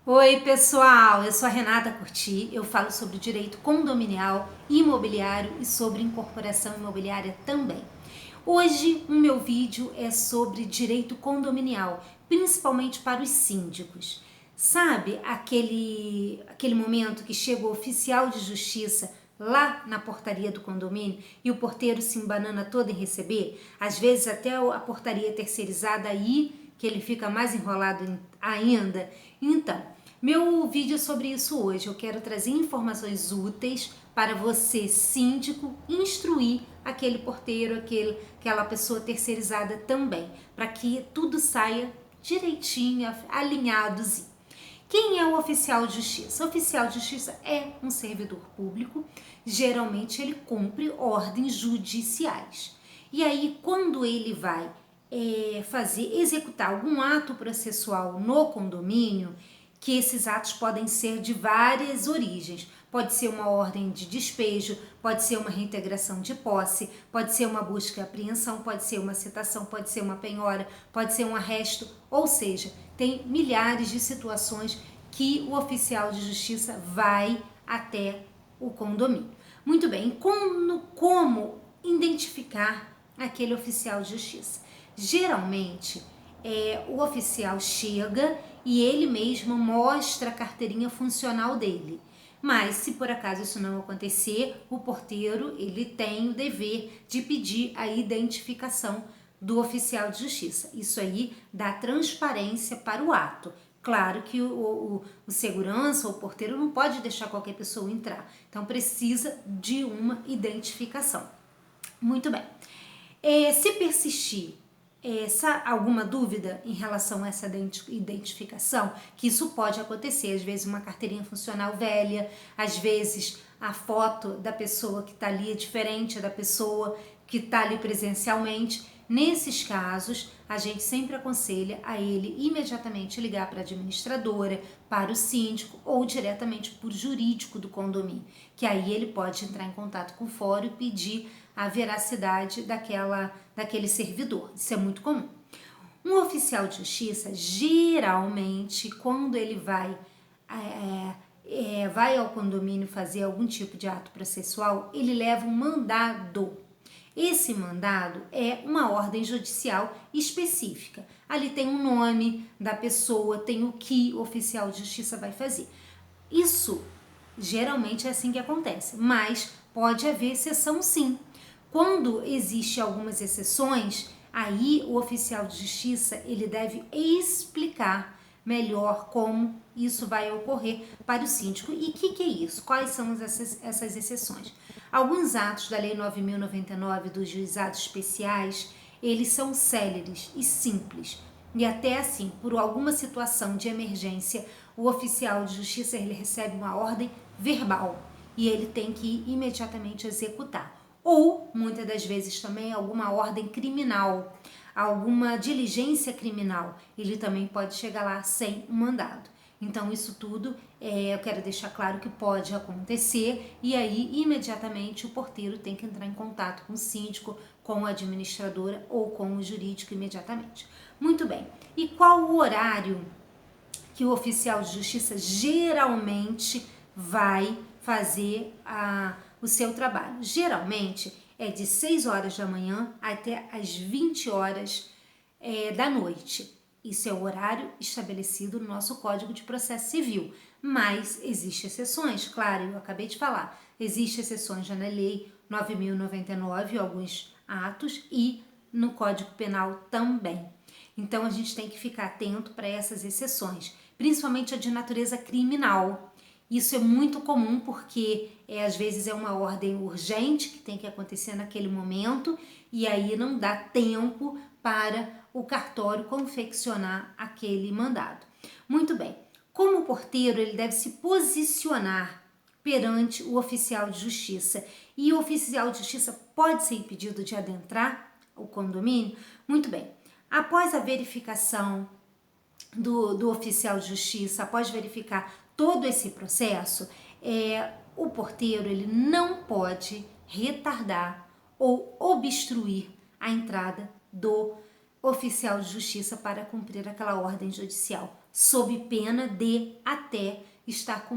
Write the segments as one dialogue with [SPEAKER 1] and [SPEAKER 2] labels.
[SPEAKER 1] Oi pessoal, eu sou a Renata Curti, eu falo sobre direito condominial, imobiliário e sobre incorporação imobiliária também. Hoje o meu vídeo é sobre direito condominial, principalmente para os síndicos. Sabe aquele momento que chega o oficial de justiça lá na portaria do condomínio e o porteiro se embanana todo em receber? Às vezes até a portaria terceirizada aí que ele fica mais enrolado ainda. Então, meu vídeo é sobre isso hoje. Eu quero trazer informações úteis para você, síndico, instruir aquele porteiro, aquela pessoa terceirizada também, para que tudo saia direitinho, alinhadozinho. Quem é o oficial de justiça? O oficial de justiça é um servidor público, geralmente ele cumpre ordens judiciais. E aí, quando ele vai executar algum ato processual no condomínio, que esses atos podem ser de várias origens. Pode ser uma ordem de despejo, pode ser uma reintegração de posse, pode ser uma busca e apreensão, pode ser uma citação, pode ser uma penhora, pode ser um arresto, ou seja, tem milhares de situações que o oficial de justiça vai até o condomínio. Muito bem, como identificar aquele oficial de justiça? Geralmente, o oficial chega e ele mesmo mostra a carteirinha funcional dele. Mas se por acaso isso não acontecer, o porteiro ele tem o dever de pedir a identificação do oficial de justiça. Isso aí dá transparência para o ato. Claro que o segurança ou o porteiro não pode deixar qualquer pessoa entrar. Então precisa de uma identificação. Muito bem. Se persistir alguma dúvida em relação a essa identificação, que isso pode acontecer, às vezes uma carteirinha funcional velha, às vezes a foto da pessoa que está ali é diferente da pessoa que está ali presencialmente. Nesses casos, a gente sempre aconselha a ele imediatamente ligar para a administradora, para o síndico ou diretamente para o jurídico do condomínio, que aí ele pode entrar em contato com o fórum e pedir a veracidade daquele servidor. Isso é muito comum. Um oficial de justiça, geralmente, quando ele vai ao condomínio fazer algum tipo de ato processual, ele leva um mandado. Esse mandado é uma ordem judicial específica. Ali tem o nome da pessoa, tem o que o oficial de justiça vai fazer. Isso geralmente é assim que acontece, mas pode haver exceção sim. Quando existe algumas exceções, aí o oficial de justiça ele deve explicar melhor como isso vai ocorrer para o síndico. E o que é isso? Quais são essas exceções? Alguns atos da Lei 9.099 dos juizados especiais, eles são céleres e simples. E até assim, por alguma situação de emergência, o oficial de justiça ele recebe uma ordem verbal e ele tem que ir imediatamente executar. Ou, muitas das vezes também, alguma ordem criminal, alguma diligência criminal, ele também pode chegar lá sem um mandado. Então, isso tudo eu quero deixar claro que pode acontecer e aí, imediatamente, o porteiro tem que entrar em contato com o síndico, com a administradora ou com o jurídico imediatamente. Muito bem. E qual o horário que o oficial de justiça geralmente vai fazer o seu trabalho? Geralmente é de 6 horas da manhã até as 20 horas da noite. Isso é o horário estabelecido no nosso Código de Processo Civil. Mas existem exceções, claro, eu acabei de falar. Existem exceções já na Lei 9.099, alguns atos, e no Código Penal também. Então a gente tem que ficar atento para essas exceções, principalmente a de natureza criminal. Isso é muito comum porque às vezes é uma ordem urgente que tem que acontecer naquele momento e aí não dá tempo para o cartório confeccionar aquele mandado. Muito bem, como porteiro ele deve se posicionar perante o oficial de justiça e o oficial de justiça pode ser impedido de adentrar o condomínio? Muito bem, após a verificação do oficial de justiça, após verificar todo esse processo, o porteiro ele não pode retardar ou obstruir a entrada do oficial de justiça para cumprir aquela ordem judicial. sob pena de até estar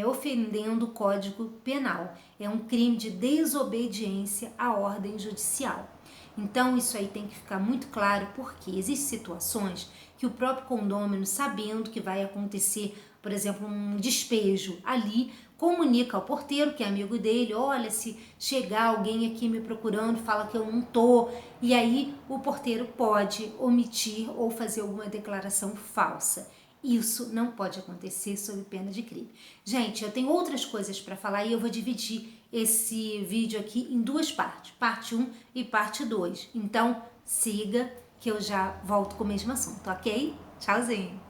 [SPEAKER 1] ofendendo o Código Penal. É um crime de desobediência à ordem judicial. Então isso aí tem que ficar muito claro, porque existem situações que o próprio condômino, sabendo que vai acontecer, por exemplo, um despejo ali, comunica ao porteiro, que é amigo dele: olha, se chegar alguém aqui me procurando, fala que eu não tô. E aí o porteiro pode omitir ou fazer alguma declaração falsa. Isso não pode acontecer sob pena de crime. Gente, eu tenho outras coisas para falar e eu vou dividir esse vídeo aqui em duas partes, parte 1 e parte 2. Então, siga que eu já volto com o mesmo assunto, ok? Tchauzinho!